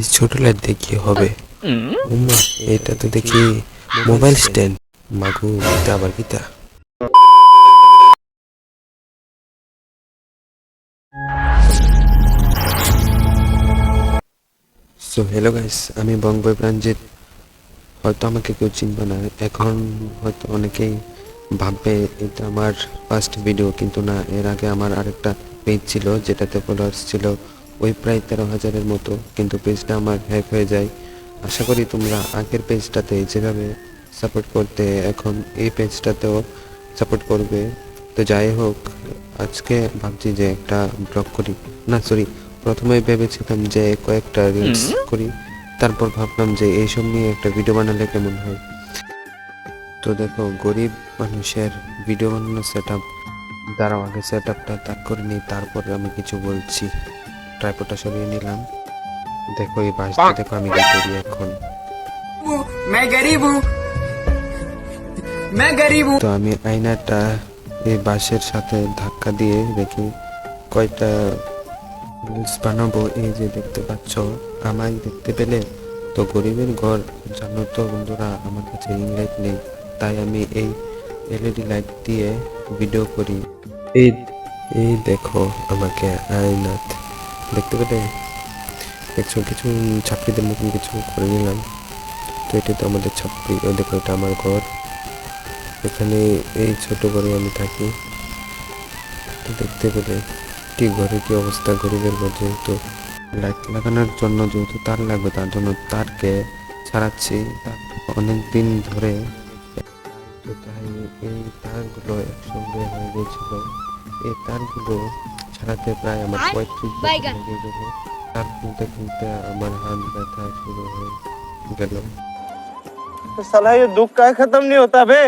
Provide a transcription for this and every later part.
এই ছোট লাইট দিয়ে কি হবে? উম্মা, এটা তো দেখি মোবাইল স্ট্যান্ড। মাগু গীতা আবার গীতা। সো হ্যালো গাইস, আমি বঙ্গবই প্রাণজিৎ। হয়তো আমাকে কেউ চিনবে না এখন, হয়তো অনেকেই ভাববে এটা আমার ফার্স্ট ভিডিও, কিন্তু না, এর আগে আমার আরেকটা পেজ ছিল যেটাতে ফলোয়ার্স ছিল ওই প্রায় 13,000-এর মতো, কিন্তু পেজটা আমার হ্যাক হয়ে যায়। আশা করি তোমরা আগের পেজটাতে যেভাবে সাপোর্ট করতে এখন এই পেজটাতেও সাপোর্ট করবে। তো যাই হোক, আজকে ভাবছি যে একটা ব্লগ করি, না সরি, প্রথমে ভেবেছিলাম যে কয়েকটা রিলস করি, তারপর ভাবলাম যে এইসব নিয়ে একটা ভিডিও বানালে কেমন হয়। তো দেখো, গরিব মানুষের ভিডিও বানানোর সেট আপ, দাঁড়াও আগে সেট আপটা তাক করে নিই, তারপরে আমি কিছু বলছি। ট্রাইপডটা সরিয়ে নিলাম। দেখো এই বাসটা, দেখো আমি কি করি এখন। मैं गरीब हूँ मैं गरीब हूँ তো আমি আয়নাটা এই বাঁশের সাথে ধাক্কা দিয়ে রেখে কয়টা রিলস বানাবো। এই যে দেখতে পাচ্ছ, আমায় দেখতে পেলে? তো গরিবের ঘর, জানো তো বন্ধুরা, আমার কাছে রিং লাইট নেই, তাই আমি এই এলইডি লাইট দিয়ে ভিডিও করি। এই এই দেখো আমাকে আয়নাত দেখতে পেলে? দেখছো, কিছু ছাপড়িদের মতন কিছু করে নিলাম। তো এটা তো আমাদের ছাপড়ি। ও দেখো, এটা আমার ঘর, এখানে এই ছোট ঘরে আমি থাকি। তো দেখতে পেলে কি ঘরে কি অবস্থা, গরিবের ঘর। যেহেতু লাইট লাগানোর জন্য যেহেতু তার লাগবে, তার জন্য তারকে ছাড়াচ্ছি তার অনেক দিন ধরে। তো তাই এই তারগুলো একসঙ্গে হয়ে গিয়েছিল। এই তারগুলো ছাড়াতে প্রায় আমার 35 বছর লেগে গেল। তার খুলতে খুলতে আমার হাত ব্যথা শুরু হয়ে গেল। तो साला ये दुख का खत्म नहीं होता बे।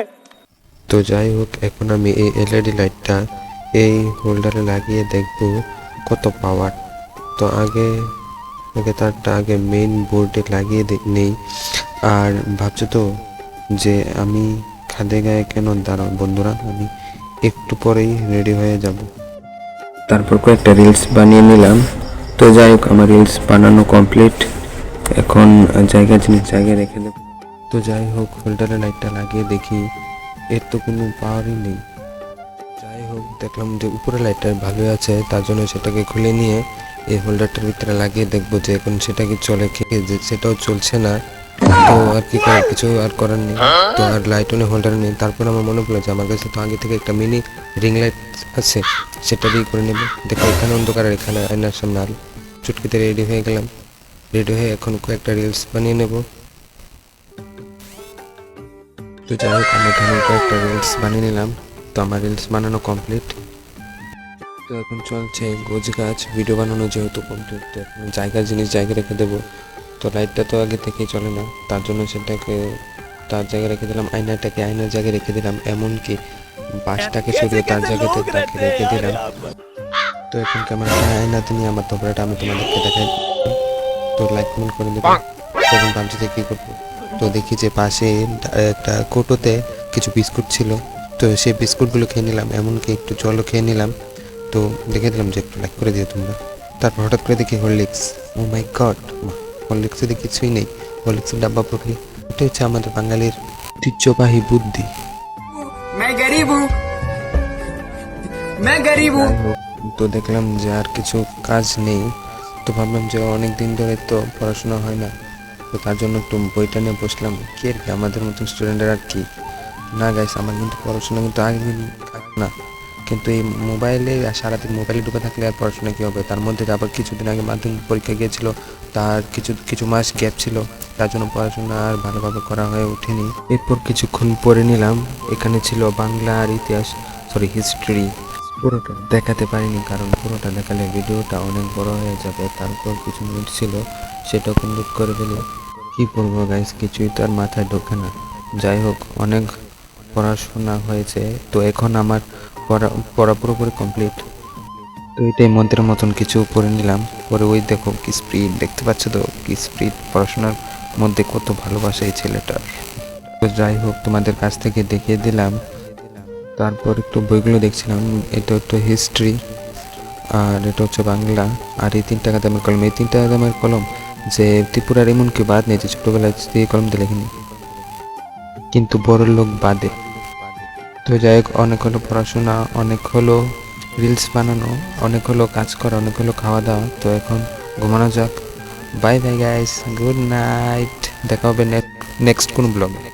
তো যাই হোক, এখন আমি এই এলইডি লাইটটা এই হোল্ডারে লাগিয়ে দেখব কত পাওয়ার। তো আগে আগে তারটা আগে মেইন বোর্ডে লাগিয়ে নেই। আর ভাবছো তো যে আমি খাদে গায়ে কেন? দাঁড়াও বন্ধুরা, আমি একটু পরেই রেডি হয়ে যাব। তারপর কয়েকটা রিলস বানিয়ে নিলাম। তো যাই হোক, আমার রিলস বানানো কমপ্লিট। এখন জিনিস জায়গায় রেখে দেব। তো যাই হোক, হোল্ডারে লাইটটা লাগিয়ে দেখি এর তো কোনো পাওয়ারই নেই। যাই হোক, দেখলাম যে উপরে লাইটটা ভালোই আছে, তার জন্য সেটাকে খুলে নিয়ে এই হোল্ডারটার ভিতরে লাগিয়ে দেখবো যে এখন সেটা কি চলে কি, যে সেটাও চলছে না। তো আর কি করার, কিছু আর করার নেই। তো আর লাইটও নেই, হোল্ডার নেই। তারপর আমার মনে পড়লো যে আমার কাছে তো আগে থেকে একটা মিনি রিং লাইট আছে, সেটা দিয়ে করে নেব। দেখো এখানে অন্ধকার, আর এখানে আয়নার সামনে আলো। চুটকিতে রেডি হয়ে গেলাম। রেডি হয়ে এখন কয়েকটা রিলস বানিয়ে নেব। তো যাই হোক, আমি এখানে কয়েকটা রিলস বানিয়ে নিলাম। তো আমার রিলস বানানো কমপ্লিট। তো এখন চলছে গোছ গাছ ভিডিও বানানো, যেহেতু কমপ্লিট, তো এখন জায়গার জিনিস জায়গায় রেখে দেবো। তো লাইটটা তো আগে থেকেই চলে না, তার জন্য সেটাকে তার জায়গায় রেখে দিলাম, আয়নাটাকে আয়নার জায়গায় রেখে দিলাম, এমনকি বাঁশটাকে সরিয়ে তার জায়গাতে তাকে রেখে দিলাম। তো এখন ক্যামেরাটা আয়নাতে নিয়ে আমার তোপড়াটা আমি তোমাদেরকে দেখাই। তো লাইক কমেন্ট করে দেবো। তখন ভাবছি যে কী করবো। তো দেখি যে পাশে একটা কৌটোতে কিছু বিস্কুট ছিল, তো সেই বিস্কুটগুলো খেয়ে নিলাম, এমনকি একটু জলও খেয়ে নিলাম। তো দেখে দিলাম যে একটু লাইক করে দিও তোমরা। তারপর হঠাৎ করে দেখি হরলিক্স। ও মাই গড, হরলিক্সে দেখি কিছুই নেই, হরলিক্সের ডাব্বা পড়ি। এটা হচ্ছে আমাদের বাঙালির ঐতিহ্যবাহী বুদ্ধি। मैं गरीब हूँ मैं गरीब हूँ তো দেখলাম যে আর কিছু কাজ নেই, তো ভাবলাম যে অনেক দিন ধরে তো পড়াশোনা হয় না, তো তার জন্য একটু বইটা নিয়ে বসলাম। কি আর কি, আমাদের মতন স্টুডেন্টের আর কি। না গাইস, আমার কিন্তু পড়াশোনা কিন্তু আগে না, কিন্তু এই মোবাইলে সারাদিন মোবাইলে ঢুকে থাকলে আর পড়াশোনা কী হবে। তার মধ্যে আবার কিছুদিন আগে মাধ্যমিক পরীক্ষা গিয়েছিল, তার কিছু মাস গ্যাপ ছিল, তার জন্য পড়াশোনা আর ভালোভাবে করা হয়ে ওঠেনি। এরপর কিছুক্ষণ পড়ে নিলাম। এখানে ছিল বাংলা আর ইতিহাস, সরি হিস্ট্রি। পুরোটা দেখাতে পারিনি, কারণ পুরোটা দেখালে ভিডিওটা অনেক বড় হয়ে যাবে। তারপর কিছু মিনিট ছিল, সেটা কমপ্লিট করে দিল। কী করবো গাইস, কিছুই তো আর মাথায় ঢোকে না। যাই হোক, অনেক পড়াশোনা হয়েছে, তো এখন আমার পড়া পুরোপুরি কমপ্লিট। তো এটাই মন্ত্রের মতন কিছু পড়ে নিলাম। পরে ওই দেখো কি স্পিড, দেখতে পাচ্ছ তো কি স্পিড, পড়াশোনার মধ্যে কত ভালোবাসা এই ছেলেটার। তো যাই হোক, তোমাদের কাছ থেকে দেখিয়ে দিলাম। তারপর একটু বইগুলো দেখছিলাম। এটা হচ্ছে হিস্ট্রি, আর এটা হচ্ছে বাংলা, আর এই 3 টাকা দামের কলম। এই 3 টাকা দামের কলম যে ত্রিপুরার এমন কি বাদ নেই যে ছোটবেলায় দিয়ে কলম দিয়ে লেখেনি, কিন্তু বড় লোক বাদে। তো যাই হোক, অনেক হলো পড়াশোনা, অনেক হলো রিলস বানানো, অনেক হলো কাজ করা, অনেক হলো খাওয়া দাওয়া। তো এখন ঘুমানো যাক। Bye bye guys, good night. দেখা হবে নেক্সট কোন ব্লগে।